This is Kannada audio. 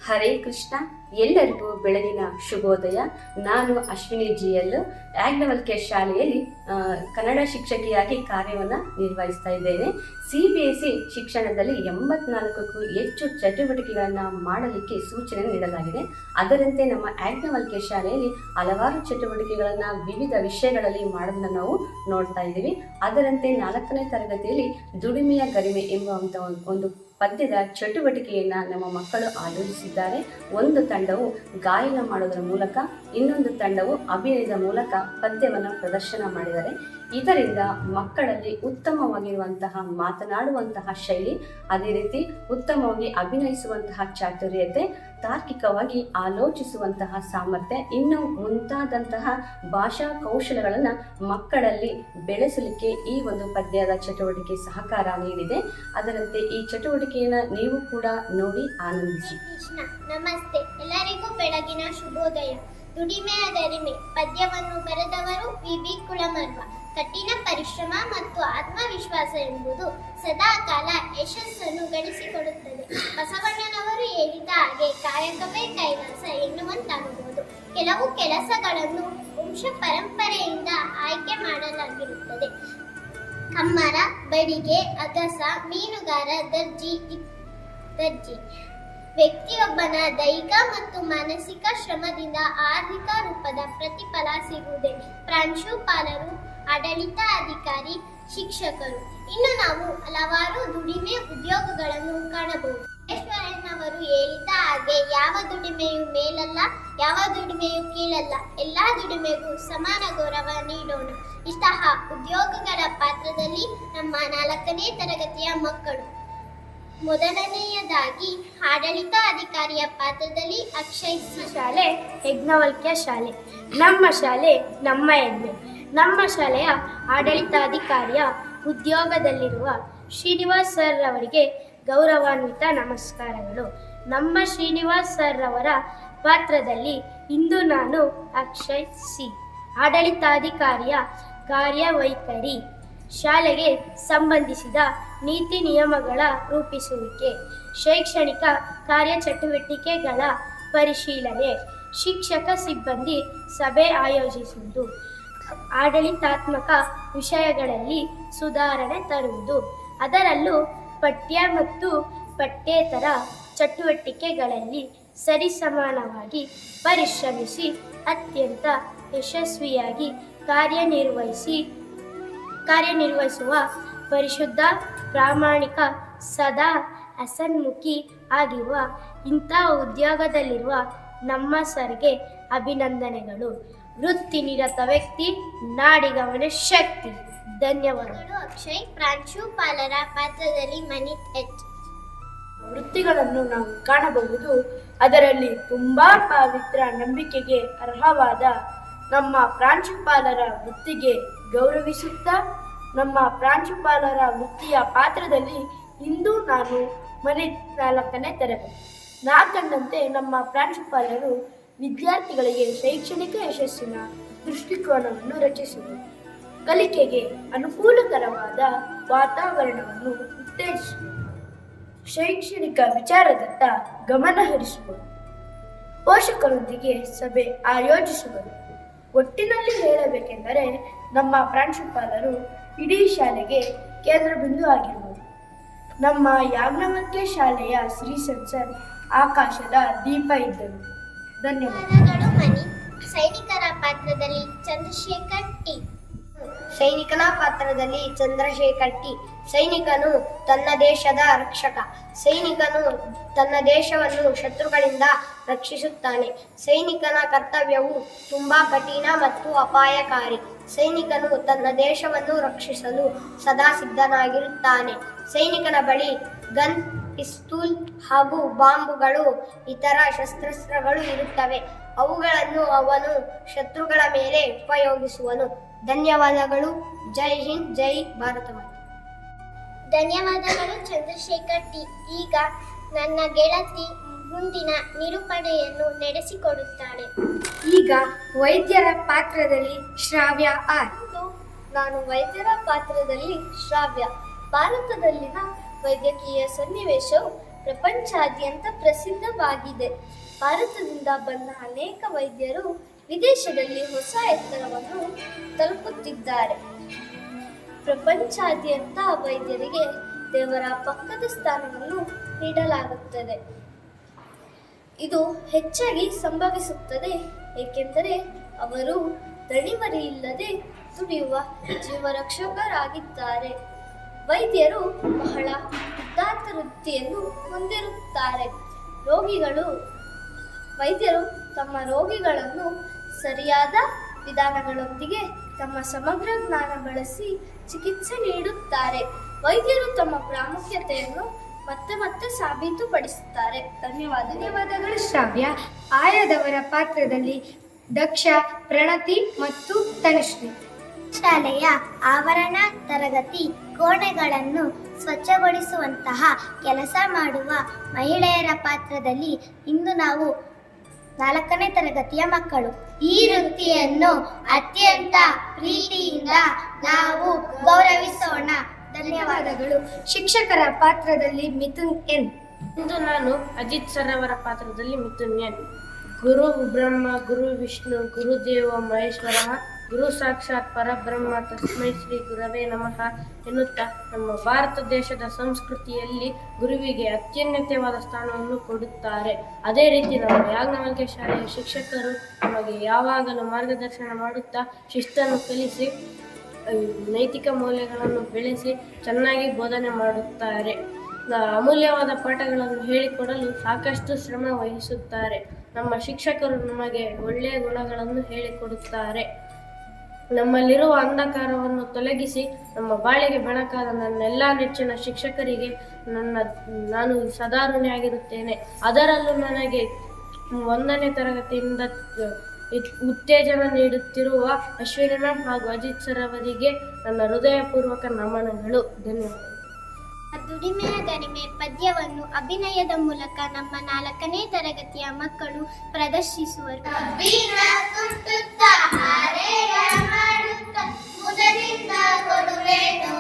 ಹರೇ ಕೃಷ್ಣ. ಎಲ್ಲರಿಗೂ ಬೆಳಗಿನ ಶುಭೋದಯ. ನಾನು ಅಶ್ವಿನಿ GL ಯಾಜ್ಞವಲ್ಕ್ಯ ಶಾಲೆಯಲ್ಲಿ ಕನ್ನಡ ಶಿಕ್ಷಕಿಯಾಗಿ ಕಾರ್ಯವನ್ನು ನಿರ್ವಹಿಸ್ತಾ ಇದ್ದೇನೆ. CBSE ಶಿಕ್ಷಣದಲ್ಲಿ 84ಕ್ಕೂ ಹೆಚ್ಚು ಚಟುವಟಿಕೆಗಳನ್ನು ಮಾಡಲಿಕ್ಕೆ ಸೂಚನೆ ನೀಡಲಾಗಿದೆ. ಅದರಂತೆ ನಮ್ಮ ಯಾಜ್ಞವಲ್ಕ್ಯ ಶಾಲೆಯಲ್ಲಿ ಹಲವಾರು ಚಟುವಟಿಕೆಗಳನ್ನು ವಿವಿಧ ವಿಷಯಗಳಲ್ಲಿ ಮಾಡೋದನ್ನು ನಾವು ನೋಡ್ತಾ ಇದ್ದೀವಿ. ಅದರಂತೆ 4ನೇ ತರಗತಿಯಲ್ಲಿ ದುಡಿಮೆಯ ಗರಿಮೆ ಎಂಬುವಂಥ ಒಂದು ಪದ್ಯದ ಚಟುವಟಿಕೆಯನ್ನು ನಮ್ಮ ಮಕ್ಕಳು ಆಯೋಜಿಸಿದ್ದಾರೆ. ಒಂದು ತಂಡವು ಗಾಯನ ಮಾಡೋದರ ಮೂಲಕ, ಇನ್ನೊಂದು ತಂಡವು ಅಭಿನಯದ ಮೂಲಕ ಪದ್ಯವನ್ನು ಪ್ರದರ್ಶನ ಮಾಡಿದ್ದಾರೆ. ಇದರಿಂದ ಮಕ್ಕಳಲ್ಲಿ ಉತ್ತಮವಾಗಿರುವಂತಹ ಮಾತನಾಡುವಂತಹ ಶೈಲಿ, ಅದೇ ರೀತಿ ಉತ್ತಮವಾಗಿ ಅಭಿನಯಿಸುವಂತಹ ಚಾತುರ್ಯತೆ, ತಾರ್ಕಿಕವಾಗಿ ಆಲೋಚಿಸುವಂತಹ ಸಾಮರ್ಥ್ಯ, ಇನ್ನು ಮುಂತಾದಂತಹ ಭಾಷಾ ಕೌಶಲಗಳನ್ನು ಮಕ್ಕಳಲ್ಲಿ ಬೆಳೆಸಲಿಕ್ಕೆ ಈ ಒಂದು ಪದ್ಯದ ಚಟುವಟಿಕೆ ಸಹಕಾರ ನೀಡಿದೆ. ಅದರಂತೆ ಈ ಚಟುವಟಿಕೆಯನ್ನು ನೀವು ಕೂಡ ನೋಡಿ ಆನಂದಿಸಿ. ನಮಸ್ತೆ, ಎಲ್ಲರಿಗೂ ಬೆಳಗಿನ ಶುಭೋದಯ. ದುಡಿಮೆಯ ಗರಿಮೆ ಪದ್ಯವನ್ನು ಬರೆದವರು VB ಕುಳಮರ್ವ. ಕಠಿಣ ಪರಿಶ್ರಮ ಮತ್ತು ಆತ್ಮವಿಶ್ವಾಸ ಎಂಬುದು ಸದಾಕಾಲ ಯಶಸ್ಸನ್ನು ಗಳಿಸಿಕೊಡುತ್ತದೆ. ಬಸವಣ್ಣನವರು ಹೇಳಿದ ಹಾಗೆ ಕಾಯಕವೇ ಕೈಲಾಸ ಎನ್ನುವಂತಾಗಬಹುದು. ಕೆಲವು ಕೆಲಸಗಳನ್ನು ವಂಶ ಪರಂಪರೆಯಿಂದ ಆಯ್ಕೆ ಮಾಡಲಾಗಿರುತ್ತದೆ. ಕಮ್ಮರ, ಬಡಿಗೆ, ಅಗಸ, ಮೀನುಗಾರ, ದರ್ಜಿ. ವ್ಯಕ್ತಿಯೊಬ್ಬನ ದೈಹಿಕ ಮತ್ತು ಮಾನಸಿಕ ಶ್ರಮದಿಂದ ಆರ್ಥಿಕ ರೂಪದ ಪ್ರತಿಫಲ ಸಿಗುವುದೇ ಪ್ರಾಂಶುಪಾಲರು, ಆಡಳಿತಾಧಿಕಾರಿ, ಶಿಕ್ಷಕರು. ಇನ್ನು ನಾವು ಹಲವಾರು ದುಡಿಮೆ ಉದ್ಯೋಗಗಳನ್ನು ಕಾಣಬಹುದು. ಈಶ್ವರನವರು ಹೇಳಿದ ಹಾಗೆ ಯಾವ ದುಡಿಮೆಯು ಮೇಲಲ್ಲ, ಯಾವ ದುಡಿಮೆಯು ಕೀಳಲ್ಲ, ಎಲ್ಲಾ ದುಡಿಮೆಗೂ ಸಮಾನ ಗೌರವ ನೀಡೋಣ. ಇಂತಹ ಉದ್ಯೋಗಗಳ ಪಾತ್ರದಲ್ಲಿ ನಮ್ಮ 4ನೇ ತರಗತಿಯ ಮಕ್ಕಳು. ಮೊದಲನೆಯದಾಗಿ ಆಡಳಿತಾಧಿಕಾರಿಯ ಪಾತ್ರದಲ್ಲಿ ಅಕ್ಷಯ್ ಸಿ. ಶಾಲೆ ಯಜ್ಞವಲ್ಕ್ಯ ಶಾಲೆ. ನಮ್ಮ ಶಾಲೆ ನಮ್ಮ ಹೆಮ್ಮೆ. ನಮ್ಮ ಶಾಲೆಯ ಆಡಳಿತಾಧಿಕಾರಿಯ ಉದ್ಯೋಗದಲ್ಲಿರುವ ಶ್ರೀನಿವಾಸ್ ಸರ್ ಅವರಿಗೆ ಗೌರವಾನ್ವಿತ ನಮಸ್ಕಾರಗಳು. ನಮ್ಮ ಶ್ರೀನಿವಾಸ್ ಸರ್ ಅವರ ಪಾತ್ರದಲ್ಲಿ ಇಂದು ನಾನು ಅಕ್ಷಯ್ ಸಿ. ಆಡಳಿತಾಧಿಕಾರಿಯ ಕಾರ್ಯವೈಖರಿ, ಶಾಲೆಗೆ ಸಂಬಂಧಿಸಿದ ನೀತಿ ನಿಯಮಗಳ ರೂಪಿಸುವಿಕೆ, ಶೈಕ್ಷಣಿಕ ಕಾರ್ಯಚಟುವಟಿಕೆಗಳ ಪರಿಶೀಲನೆ, ಶಿಕ್ಷಕ ಸಿಬ್ಬಂದಿ ಸಭೆ ಆಯೋಜಿಸುವುದು, ಆಡಳಿತಾತ್ಮಕ ವಿಷಯಗಳಲ್ಲಿ ಸುಧಾರಣೆ ತರುವುದು, ಅದರಲ್ಲೂ ಪಠ್ಯ ಮತ್ತು ಪಠ್ಯೇತರ ಚಟುವಟಿಕೆಗಳಲ್ಲಿ ಸರಿಸಮಾನವಾಗಿ ಪರಿಶ್ರಮಿಸಿ ಅತ್ಯಂತ ಯಶಸ್ವಿಯಾಗಿ ಕಾರ್ಯನಿರ್ವಹಿಸುವ ಪರಿಶುದ್ಧ, ಪ್ರಾಮಾಣಿಕ, ಸದಾ ಹಸನ್ಮುಖಿ ಆಗಿರುವ ಇಂತಹ ಉದ್ಯೋಗದಲ್ಲಿರುವ ನಮ್ಮ ಸರ್ಗೆ ಅಭಿನಂದನೆಗಳು. ವೃತ್ತಿ ನಿರತ ವ್ಯಕ್ತಿ, ನಾಡಿಗವನ ಶಕ್ತಿ. ಧನ್ಯವಾದಗಳು. ಅಕ್ಷಯ್. ಪ್ರಾಂಶುಪಾಲರ ಪಾತ್ರದಲ್ಲಿ ಮನಿತ್ H. ವೃತ್ತಿಗಳನ್ನು ನಾವು ಕಾಣಬಹುದು. ಅದರಲ್ಲಿ ತುಂಬಾ ಪವಿತ್ರ, ನಂಬಿಕೆಗೆ ಅರ್ಹವಾದ ನಮ್ಮ ಪ್ರಾಂಶುಪಾಲರ ವೃತ್ತಿಗೆ ಗೌರವಿಸುತ್ತಾ, ನಮ್ಮ ಪ್ರಾಂಶುಪಾಲರ ವೃತ್ತಿಯ ಪಾತ್ರದಲ್ಲಿ ಇಂದು ನಾನು ಮನಿತ್ 4ನೇ ತರಗತಿ. ನಾ ಕಂಡಂತೆ ನಮ್ಮ ಪ್ರಾಂಶುಪಾಲರು ವಿದ್ಯಾರ್ಥಿಗಳಿಗೆ ಶೈಕ್ಷಣಿಕ ಯಶಸ್ಸಿನ ದೃಷ್ಟಿಕೋನವನ್ನು ರಚಿಸುವುದು, ಕಲಿಕೆಗೆ ಅನುಕೂಲಕರವಾದ ವಾತಾವರಣವನ್ನು ಉತ್ತೇಜಿಸುವುದು, ಶೈಕ್ಷಣಿಕ ವಿಚಾರದತ್ತ ಗಮನ ಹರಿಸುವುದು, ಪೋಷಕರೊಂದಿಗೆ ಸಭೆ ಆಯೋಜಿಸುವುದು. ಒಟ್ಟಿನಲ್ಲಿ ಹೇಳಬೇಕೆಂದರೆ ನಮ್ಮ ಪ್ರಾಂಶುಪಾಲರು ಇಡೀ ಶಾಲೆಗೆ ಕೇಂದ್ರ ಬಿಂದು ಆಗಿರುವುದು. ನಮ್ಮ ಯಾಜ್ಞವಲ್ಕ್ಯ ಶಾಲೆಯ ಶ್ರೀ ಸರ್ ಆಕಾಶದ ದೀಪ ಇದ್ದರು. ಧನ್ಯವಾದಗಳು. ಮನಿ. ಸೈನಿಕರ ಪಾತ್ರದಲ್ಲಿ ಚಂದ್ರಶೇಖರ್ ಟಿ. ಸೈನಿಕನ ಪಾತ್ರದಲ್ಲಿ ಚಂದ್ರಶೇಖರ್ ಟಿ. ಸೈನಿಕನು ತನ್ನ ದೇಶದ ರಕ್ಷಕ. ಸೈನಿಕನು ತನ್ನ ದೇಶವನ್ನು ಶತ್ರುಗಳಿಂದ ರಕ್ಷಿಸುತ್ತಾನೆ. ಸೈನಿಕನ ಕರ್ತವ್ಯವು ತುಂಬಾ ಕಠಿಣ ಮತ್ತು ಅಪಾಯಕಾರಿ. ಸೈನಿಕನು ತನ್ನ ದೇಶವನ್ನು ರಕ್ಷಿಸಲು ಸದಾ ಸಿದ್ಧನಾಗಿರುತ್ತಾನೆ. ಸೈನಿಕನ ಬಳಿ ಗನ್, ಪಿಸ್ತೂಲ್ ಹಾಗೂ ಬಾಂಬುಗಳು, ಇತರ ಶಸ್ತ್ರಾಸ್ತ್ರಗಳು ಇರುತ್ತವೆ. ಅವುಗಳನ್ನು ಅವನು ಶತ್ರುಗಳ ಮೇಲೆ ಉಪಯೋಗಿಸುವನು. ಧನ್ಯವಾದಗಳು. ಜೈ ಹಿಂದ್, ಜೈ ಭಾರತ ಮಾತೆ. ಧನ್ಯವಾದಗಳು ಚಂದ್ರಶೇಖರ್ ಟಿ. ಈಗ ನನ್ನ ಗೆಳತಿ ಮುಂದಿನ ನಿರೂಪಣೆಯನ್ನು ನಡೆಸಿಕೊಡುತ್ತಾಳೆ. ಈಗ ವೈದ್ಯರ ಪಾತ್ರದಲ್ಲಿ ಶ್ರಾವ್ಯ ಆರ್. ನಾನು ವೈದ್ಯರ ಪಾತ್ರದಲ್ಲಿ ಶ್ರಾವ್ಯ. ಭಾರತದಲ್ಲಿನ ವೈದ್ಯಕೀಯ ಸನ್ನಿವೇಶವು ಪ್ರಪಂಚಾದ್ಯಂತ ಪ್ರಸಿದ್ಧವಾಗಿದೆ. ಭಾರತದಿಂದ ಬಂದ ಅನೇಕ ವೈದ್ಯರು ವಿದೇಶದಲ್ಲಿ ಹೊಸ ಎತ್ತರವನ್ನು ತಲುಪುತ್ತಿದ್ದಾರೆ. ಪ್ರಪಂಚಾದ್ಯಂತ ವೈದ್ಯರಿಗೆ ದೇವರ ಪಕ್ಕದ ಸ್ಥಾನವನ್ನು ನೀಡಲಾಗುತ್ತದೆ. ಇದು ಹೆಚ್ಚಾಗಿ ಸಂಭವಿಸುತ್ತದೆ ಏಕೆಂದರೆ ಅವರು ದಣಿವರಿ ಇಲ್ಲದೆ ದುಡಿಯುವ ಜೀವರಕ್ಷಕರಾಗಿದ್ದಾರೆ. ವೈದ್ಯರು ಬಹಳ ಉದಾತ್ತ ವೃತ್ತಿಯನ್ನು ಹೊಂದಿರುತ್ತಾರೆ. ವೈದ್ಯರು ತಮ್ಮ ರೋಗಿಗಳನ್ನು ಸರಿಯಾದ ವಿಧಾನಗಳೊಂದಿಗೆ ತಮ್ಮ ಸಮಗ್ರ ಜ್ಞಾನ ಬಳಸಿ ಚಿಕಿತ್ಸೆ ನೀಡುತ್ತಾರೆ. ವೈದ್ಯರು ತಮ್ಮ ಪ್ರಾಮುಖ್ಯತೆಯನ್ನು ಮತ್ತೆ ಸಾಬೀತುಪಡಿಸುತ್ತಾರೆ. ಧನ್ಯವಾದಗಳು ಶ್ರಾವ್ಯ. ಆಯದವರ ಪಾತ್ರದಲ್ಲಿ ದಕ್ಷ, ಪ್ರಣತಿ ಮತ್ತು ತನುಶ್ರೀ. ಶಾಲೆಯ ಆವರಣ ತರಗತಿ ಕೋಣೆಗಳನ್ನು ಸ್ವಚ್ಛಗೊಳಿಸುವಂತಹ ಕೆಲಸ ಮಾಡುವ ಮಹಿಳೆಯರ ಪಾತ್ರದಲ್ಲಿ ಇಂದು ನಾವು 4ನೇ ತರಗತಿಯ ಮಕ್ಕಳು. ಈ ವೃತ್ತಿಯನ್ನು ಅತ್ಯಂತ ಪ್ರೀತಿಯಿಂದ ನಾವು ಗೌರವಿಸೋಣ. ಧನ್ಯವಾದಗಳು. ಶಿಕ್ಷಕರ ಪಾತ್ರದಲ್ಲಿ ಮಿಥುನ್ ಎನ್. ಇಂದು ನಾನು ಅಜಿತ್ ಸರ್ ಅವರ ಪಾತ್ರದಲ್ಲಿ ಮಿಥುನ್ ಎನ್. ಗುರು ಬ್ರಹ್ಮ ಗುರು ವಿಷ್ಣು ಗುರುದೇವ ಮಹೇಶ್ವರ ಗುರು ಸಾಕ್ಷಾತ್ ಪರಬ್ರಹ್ಮ ತಸ್ಮೈ ಶ್ರೀ ಗುರವೇ ನಮಃ ಎನ್ನುತ್ತಾ ನಮ್ಮ ಭಾರತ ದೇಶದ ಸಂಸ್ಕೃತಿಯಲ್ಲಿ ಗುರುವಿಗೆ ಅತ್ಯುನ್ನತವಾದ ಸ್ಥಾನವನ್ನು ಕೊಡುತ್ತಾರೆ. ಅದೇ ರೀತಿ ನಮ್ಮ ಯಾಜ್ಞವಲ್ಕ್ಯ ಶಾಲೆಯ ಶಿಕ್ಷಕರು ನಮಗೆ ಯಾವಾಗಲೂ ಮಾರ್ಗದರ್ಶನ ಮಾಡುತ್ತಾ ಶಿಸ್ತನ್ನು ಕಲಿಸಿ ನೈತಿಕ ಮೌಲ್ಯಗಳನ್ನು ಬೆಳೆಸಿ ಚೆನ್ನಾಗಿ ಬೋಧನೆ ಮಾಡುತ್ತಾರೆ. ಅಮೂಲ್ಯವಾದ ಪಾಠಗಳನ್ನು ಹೇಳಿಕೊಡಲು ಸಾಕಷ್ಟು ಶ್ರಮ ವಹಿಸುತ್ತಾರೆ. ನಮ್ಮ ಶಿಕ್ಷಕರು ನಮಗೆ ಒಳ್ಳೆಯ ಗುಣಗಳನ್ನು ಹೇಳಿಕೊಡುತ್ತಾರೆ. ನಮ್ಮಲ್ಲಿರುವ ಅಂಧಕಾರವನ್ನು ತೊಲಗಿಸಿ ನಮ್ಮ ಬಾಳಿಗೆ ಬೆಳಕಾದ ನನ್ನೆಲ್ಲ ನೆಚ್ಚಿನ ಶಿಕ್ಷಕರಿಗೆ ನಾನು ಸದಾ ಋಣಿಯಾಗಿರುತ್ತೇನೆ. ಅದರಲ್ಲೂ ನನಗೆ 1ನೇ ತರಗತಿಯಿಂದ ಉತ್ತೇಜನ ನೀಡುತ್ತಿರುವ ಅಶ್ವಿನಿ ಮ್ಯಾಮ್ ಹಾಗೂ ಅಜಿತ್ ಸರ್ ಅವರಿಗೆ ನನ್ನ ಹೃದಯಪೂರ್ವಕ ನಮನಗಳು. ಧನ್ಯವಾದ. ದುಡಿಮೆಯ ದಣಿಮೆ ಪದ್ಯವನ್ನು ಅಭಿನಯದ ಮೂಲಕ ನಮ್ಮ 4ನೇ ತರಗತಿಯ ಮಕ್ಕಳು ಪ್ರದರ್ಶಿಸುವರು. ಮುದದಿಂದ ಕೊಡುವೆನು